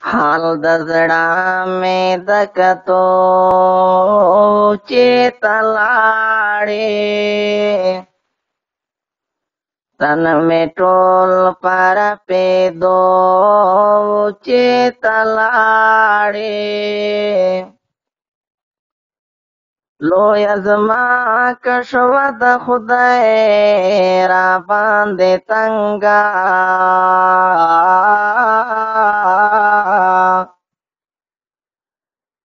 हाल दजड़ा में दकतो चेतलाड़े तन में टोल पर पे दो चेतलाड़े लो यजमा कशवद खुदै रा बांधे तंगा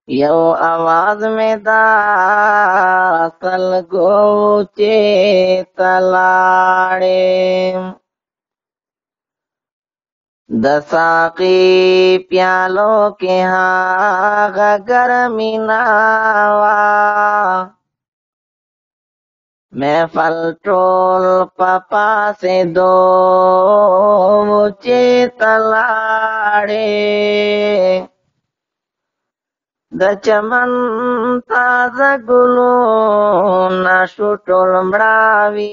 यो आवाज में दासल गोचे तलाड़े दसाकी प्यालों के हाँ गर्मी नावा मैं फल टोल पपा से दो चेतलाड़े द चमन ताजा गुलो ना शुटोल मड़ावी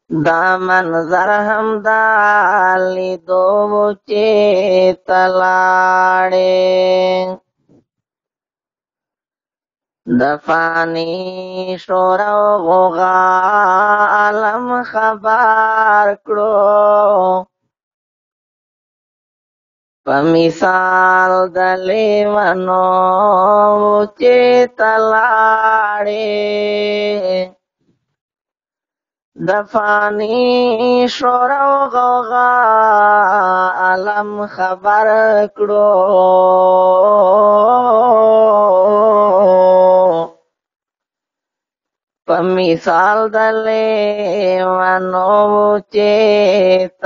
दामन जरहम दाली दो चेतलाड़े दफानी शोरो गोगा आलम खबर करो पमिसाल दले वनो चेतलाड़े दफानी शोरो गोगा आलम खबर करो पमिसाल दले वनो चेतलाड़े